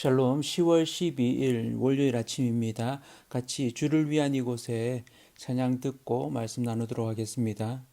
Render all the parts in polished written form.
샬롬 10월 12일 월요일 아침입니다. 같이 주를 위한 이곳에 찬양 듣고 말씀 나누도록 하겠습니다.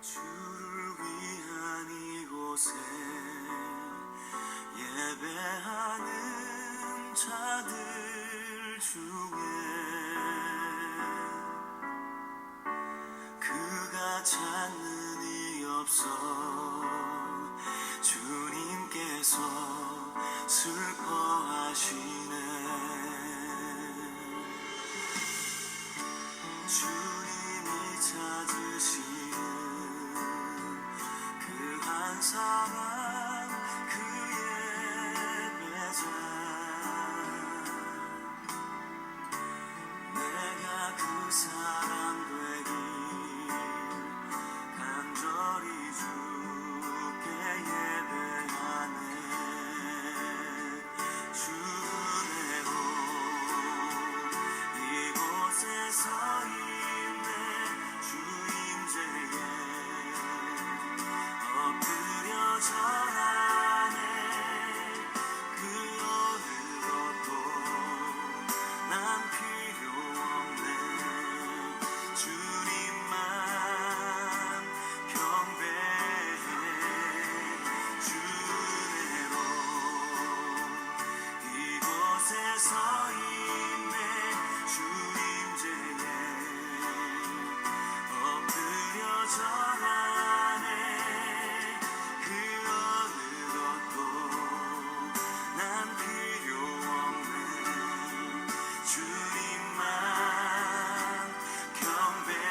주를 위한 이곳에 예배하는 자들 중에 그가 찾는 이 없어 주님께서 슬퍼하시네. 주님이 찾으시는 그 한 사람 그의 배자 내가 그 사람 되길 간절히 주께 예배하네. 주은혜로 이곳에 서 있네. 주임제에 엎드려 절하네. 그 어느 것도 난 필요 없네. 주님만 경배해. 주은혜로 이곳에 서 있네. 주임제에 엎드려 절하네. 그 어느 것도 난 필요 없네. 주님만 경배해.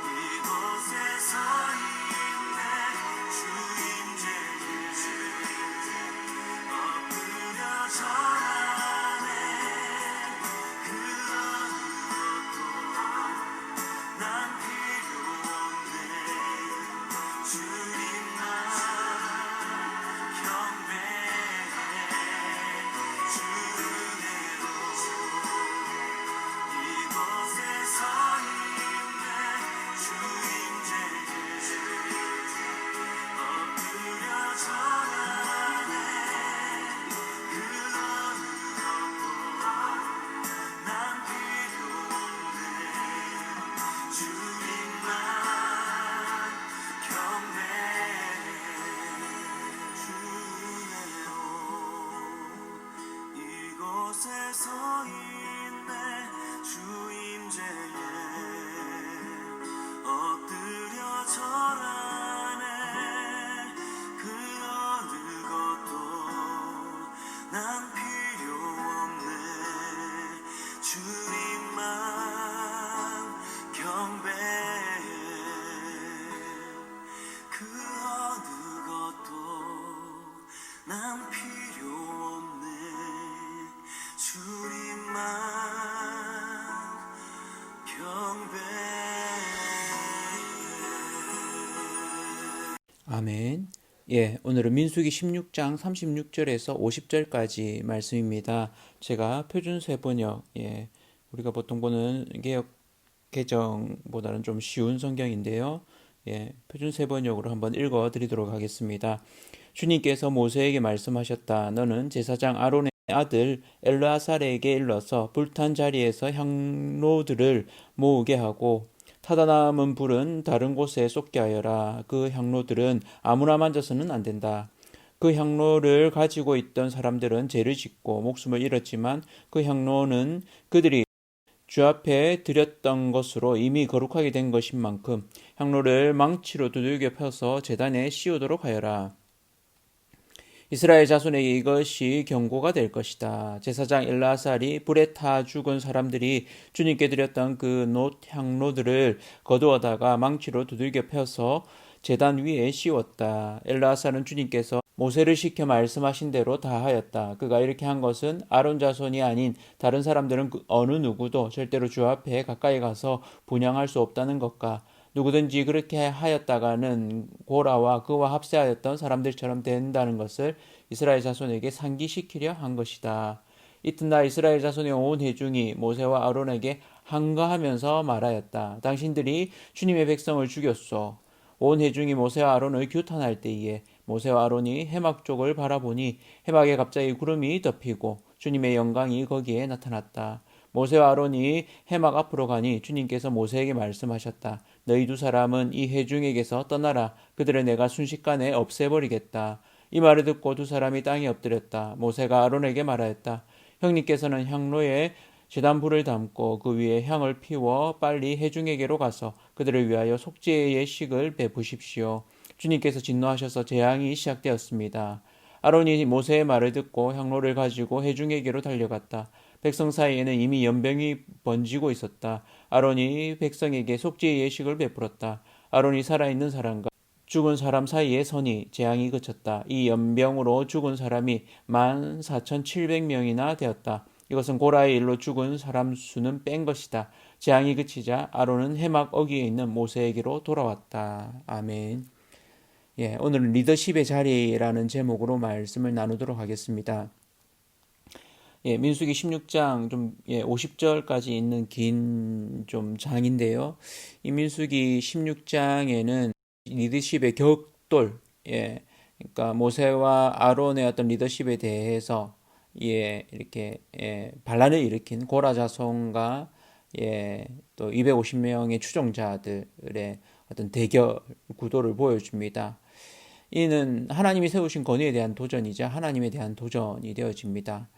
이곳에 서 있네. 주임제에 엎드려 절하네. 그 어느 것도 난 필요 없네. 주님만 경배해. 주은혜로 이곳에 서 있네. 주임제에 엎드려 절하네. 그 어느 것도 난 필요 없네. 주님만 경배해. 주은혜로 이곳에 서 있네. 주임제에 엎드려 절하네. 그 어느 것도 난 필요 없네. 주님만 경배해. 그 어느 것도 난 필요 없네. 주님만 경배해. 아멘. 오늘은 민수기 16장 36절에서 50절까지 말씀입니다. 제가 표준세 번역, 우리가 보통 보는 개역 개정보다는 좀 쉬운 성경인데요. 표준세 번역으로 한번 읽어 드리도록 하겠습니다. 주님께서 모세에게 말씀하셨다. 너는 제사장 아론의 아들 엘르아살에게 일러서 불탄 자리에서 향로들을 모으게 하고 타다 남은 불은 다른 곳에 쏟게 하여라. 그 향로들은 아무나 만져서는 안 된다. 그 향로를 가지고 있던 사람들은 죄를 짓고 목숨을 잃었지만 그 향로는 그들이 주 앞에 드렸던 것으로 이미 거룩하게 된 것인 만큼 향로를 망치로 두들겨 펴서 제단에 씌우도록 하여라. 이스라엘 자손에게 이것이 경고가 될 것이다. 제사장 엘라살이 불에 타 죽은 사람들이 주님께 드렸던 그 놋 향로들을 거두어다가 망치로 두들겨 펴서 제단 위에 씌웠다. 엘라살은 주님께서 모세를 시켜 말씀하신 대로 다 하였다. 그가 이렇게 한 것은 아론 자손이 아닌 다른 사람들은 어느 누구도 절대로 주 앞에 가까이 가서 분향할 수 없다는 것과 누구든지 그렇게 하였다가는 고라와 그와 합세하였던 사람들처럼 된다는 것을 이스라엘 자손에게 상기시키려 한 것이다. 이튿날 이스라엘 자손의 온 회중이 모세와 아론에게 항거하면서 말하였다. 당신들이 주님의 백성을 죽였소. 온 회중이 모세와 아론을 규탄할 때에 모세와 아론이 해막 쪽을 바라보니 해막에 갑자기 구름이 덮이고 주님의 영광이 거기에 나타났다. 모세와 아론이 해막 앞으로 가니 주님께서 모세에게 말씀하셨다. 너희 두 사람은 이 회중에게서 떠나라. 그들을 내가 순식간에 없애버리겠다. 이 말을 듣고 두 사람이 땅에 엎드렸다. 모세가 아론에게 말하였다. 형님께서는 향로에 제단불을 담고 그 위에 향을 피워 빨리 회중에게로 가서 그들을 위하여 속죄의 예식을 베푸십시오. 주님께서 진노하셔서 재앙이 시작되었습니다. 아론이 모세의 말을 듣고 향로를 가지고 회중에게로 달려갔다. 백성 사이에는 이미 연병이 번지고 있었다. 아론이 백성에게 속죄의 예식을 베풀었다. 아론이 살아있는 사람과 죽은 사람 사이에 선이 재앙이 그쳤다. 이 연병으로 죽은 사람이 14,700명이나 되었다. 이것은 고라의 일로 죽은 사람 수는 뺀 것이다. 재앙이 그치자 아론은 해막 어귀에 있는 모세에게로 돌아왔다. 아멘. 오늘은 리더십의 자리라는 제목으로 말씀을 나누도록 하겠습니다. 민수기 16장 50절까지 있는 긴 좀 장인데요. 이 민수기 16장에는 리더십의 격돌, 그러니까 모세와 아론의 어떤 리더십에 대해서 이렇게 반란을 일으킨 고라 자손과 또 250명의 추종자들의 어떤 대결 구도를 보여줍니다. 이는 하나님이 세우신 권위에 대한 도전이자 하나님에 대한 도전이 되어집니다.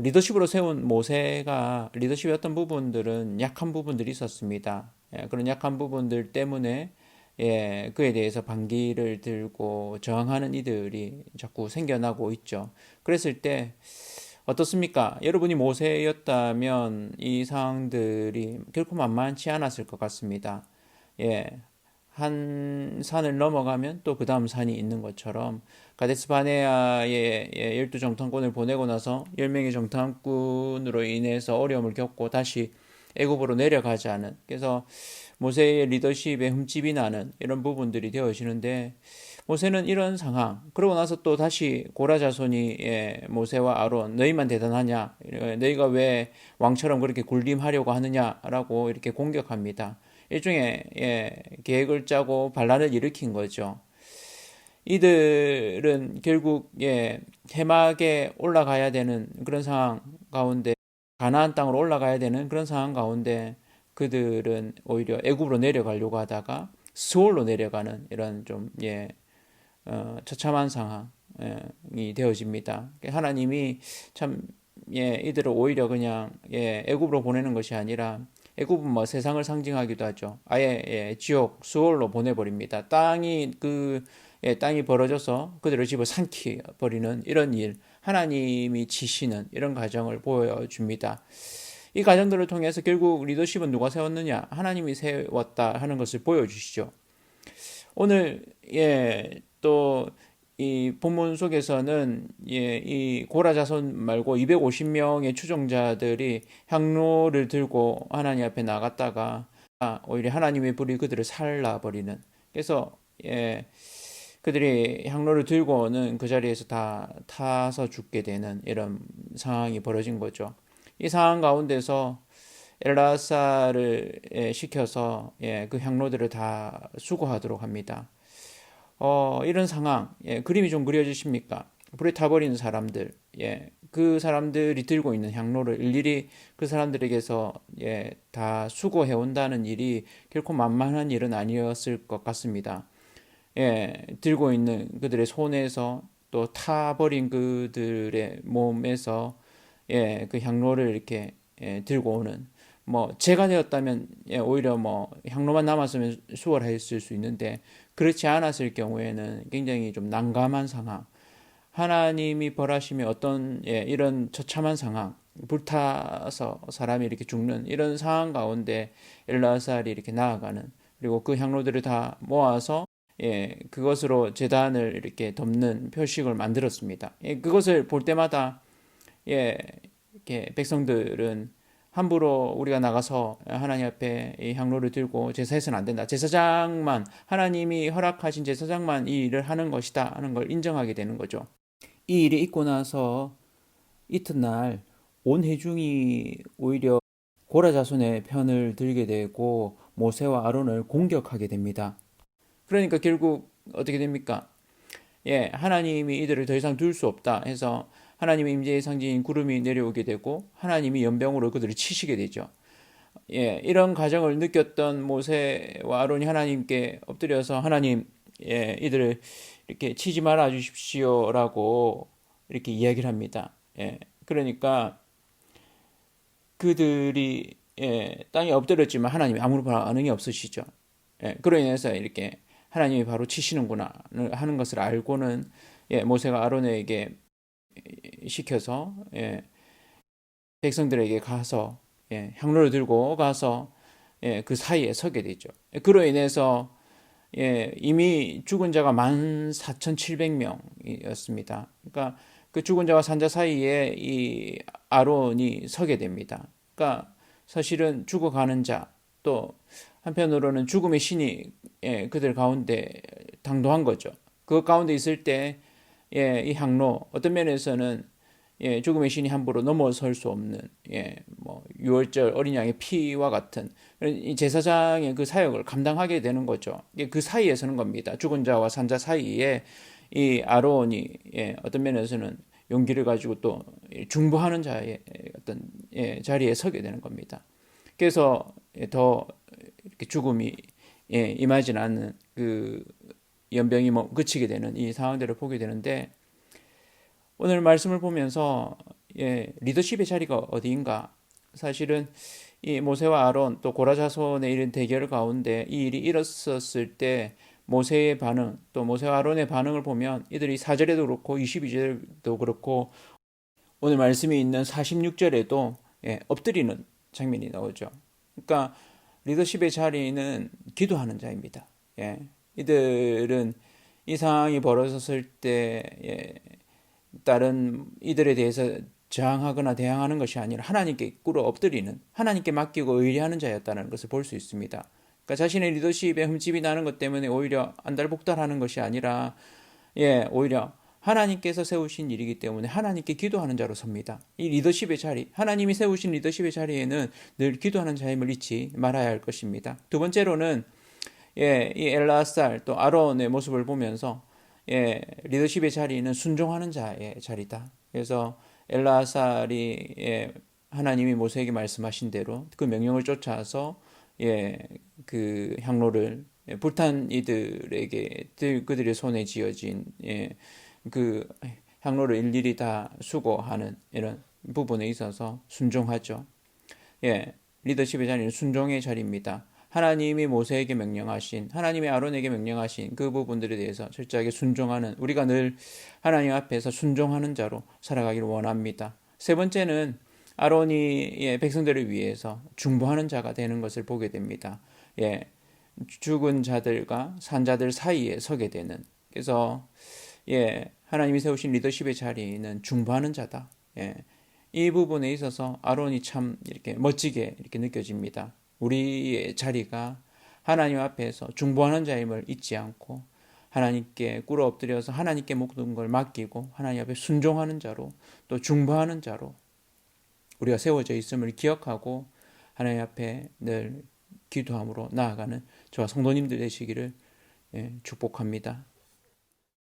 리더십으로 세운 모세가 리더십의 어떤 부분들은 약한 부분들이 있었습니다. 그런 약한 부분들 때문에 그에 대해서 반기를 들고 저항하는 이들이 자꾸 생겨나고 있죠. 그랬을 때 어떻습니까? 여러분이 모세였다면 이 상황들이 결코 만만치 않았을 것 같습니다. 한 산을 넘어가면 또 그 다음 산이 있는 것처럼 가데스 바네아의 12정탐꾼을 보내고 나서 10명의 정탐꾼으로 인해서 어려움을 겪고 다시 애굽으로 내려가지 않은, 그래서 모세의 리더십에 흠집이 나는 이런 부분들이 되어지는데, 모세는 이런 상황, 그러고 나서 또 다시 고라 자손이 모세와 아론, 너희만 대단하냐, 너희가 왜 왕처럼 그렇게 군림하려고 하느냐라고 이렇게 공격합니다. 일종의 계획을 짜고 반란을 일으킨 거죠. 이들은 결국 해막에 올라가야 되는 그런 상황 가운데, 가나안 땅으로 올라가야 되는 그런 상황 가운데 그들은 오히려 애굽으로 내려가려고 하다가 스올로 내려가는 이런 좀 처참한 상황이 되어집니다. 하나님이 참 이들을 오히려 그냥 애굽으로 보내는 것이 아니라, 애굽은 뭐 세상을 상징하기도 하죠. 아예 지옥 수월로 보내버립니다. 땅이 벌어져서 그들을 집어삼키 버리는 이런 일, 하나님이 지시는 이런 과정을 보여줍니다. 이 과정들을 통해서 결국 리더십은 누가 세웠느냐? 하나님이 세웠다 하는 것을 보여주시죠. 오늘 또 이 본문 속에서는 이 고라 자손 말고 250명의 추종자들이 향로를 들고 하나님 앞에 나갔다가 오히려 하나님의 불이 그들을 살라버리는, 그래서 그들이 향로를 들고는 그 자리에서 다 타서 죽게 되는 이런 상황이 벌어진 거죠. 이 상황 가운데서 엘라사를 시켜서 그 향로들을 다 수거하도록 합니다. 이런 상황, 그림이 좀 그려지십니까? 불에 타버리는 사람들, 그 사람들이 들고 있는 향로를 일일이 그 사람들에게서 다 수거해 온다는 일이 결코 만만한 일은 아니었을 것 같습니다. 들고 있는 그들의 손에서 또 타버린 그들의 몸에서 그 향로를 이렇게 들고 오는 뭐 제가 되었다면 오히려 뭐 향로만 남았으면 수월했을 수 있는데 그렇지 않았을 경우에는 굉장히 좀 난감한 상황 하나님이 벌하시며 어떤 이런 처참한 상황 불타서 사람이 이렇게 죽는 이런 상황 가운데 엘라살이 이렇게 나아가는 그리고 그 향로들을 다 모아서 그것으로 제단을 이렇게 덮는 표식을 만들었습니다. 그것을 볼 때마다 이렇게 백성들은 함부로 우리가 나가서 하나님 앞에 이 향로를 들고 제사해서는 안 된다. 제사장만 하나님이 허락하신 제사장만 이 일을 하는 것이다 하는 걸 인정하게 되는 거죠. 이 일이 있고 나서 이튿날 온 회중이 오히려 고라 자손의 편을 들게 되고 모세와 아론을 공격하게 됩니다. 그러니까 결국 어떻게 됩니까? 하나님이 이들을 더 이상 둘 수 없다 해서 하나님의 임재의 상징인 구름이 내려오게 되고 하나님이 연병으로 그들을 치시게 되죠. 이런 과정을 느꼈던 모세와 아론이 하나님께 엎드려서 하나님, 이들을 이렇게 치지 말아 주십시오라고 이렇게 이야기를 합니다. 그러니까 그들이 땅에 엎드렸지만 하나님이 아무런 반응이 없으시죠. 그로 인해서 이렇게 하나님이 바로 치시는구나 하는 것을 알고는 모세가 아론에게 시켜서 백성들에게 가서 향로를 들고 가서 그 사이에 서게 되죠. 그로 인해서 이미 죽은 자가 14,700명이었습니다. 그러니까 그 죽은 자와 산자 사이에 이 아론이 서게 됩니다. 그러니까 사실은 죽어가는 자, 또 한편으로는 죽음의 신이 그들 가운데 당도한 거죠. 그 가운데 있을 때 이 향로 어떤 면에서는 죽음의 신이 함부로 넘어설 수 없는 뭐 유월절 어린 양의 피와 같은 이 제사장의 그 사역을 감당하게 되는 거죠. 그 사이에 서는 겁니다. 죽은 자와 산자 사이에 이 아론이 어떤 면에서는 용기를 가지고 또 중보하는 자의 어떤 자리에 서게 되는 겁니다. 그래서 더 이렇게 죽음이 임하지 않는 그 연병이 뭐 그치게 되는 이 상황들을 보게 되는데 오늘 말씀을 보면서 리더십의 자리가 어디인가 사실은 이 모세와 아론 또 고라 자손의 이런 대결 가운데 이 일이 일었었을 때 모세의 반응 또 모세와 아론의 반응을 보면 이들이 4절에도 그렇고 22절도 그렇고 오늘 말씀이 있는 46절에도 엎드리는 장면이 나오죠. 그러니까 리더십의 자리는 기도하는 자입니다. 이들은 이 상황이 벌어졌을 때 다른 이들에 대해서 저항하거나 대항하는 것이 아니라 하나님께 꿇어 엎드리는 하나님께 맡기고 의뢰하는 자였다는 것을 볼 수 있습니다. 그러니까 자신의 리더십에 흠집이 나는 것 때문에 오히려 안달복달하는 것이 아니라 오히려 하나님께서 세우신 일이기 때문에 하나님께 기도하는 자로 섭니다. 이 리더십의 자리, 하나님이 세우신 리더십의 자리에는 늘 기도하는 자임을 잊지 말아야 할 것입니다. 두 번째로는 이 엘라살 또 아론의 모습을 보면서 리더십의 자리는 순종하는 자의 자리다. 그래서 엘라살이 하나님이 모세에게 말씀하신 대로 그 명령을 쫓아서 그 향로를 불탄 이들에게 그들의 손에 쥐어진 그 향로를 일일이 다 수고하는 이런 부분에 있어서 순종하죠. 리더십의 자리는 순종의 자리입니다. 하나님이 모세에게 명령하신 하나님이 아론에게 명령하신 그 부분들에 대해서 철저하게 순종하는 우리가 늘 하나님 앞에서 순종하는 자로 살아가기를 원합니다. 세 번째는 아론이 백성들을 위해서 중보하는 자가 되는 것을 보게 됩니다. 죽은 자들과 산 자들 사이에 서게 되는 그래서 하나님이 세우신 리더십의 자리는 중보하는 자다. 이 부분에 있어서 아론이 참 이렇게 멋지게 이렇게 느껴집니다. 우리의 자리가 하나님 앞에서 중보하는 자임을 잊지 않고 하나님께 꿇어 엎드려서 하나님께 모든 걸 맡기고 하나님 앞에 순종하는 자로 또 중보하는 자로 우리가 세워져 있음을 기억하고 하나님 앞에 늘 기도함으로 나아가는 저와 성도님들 되시기를 축복합니다.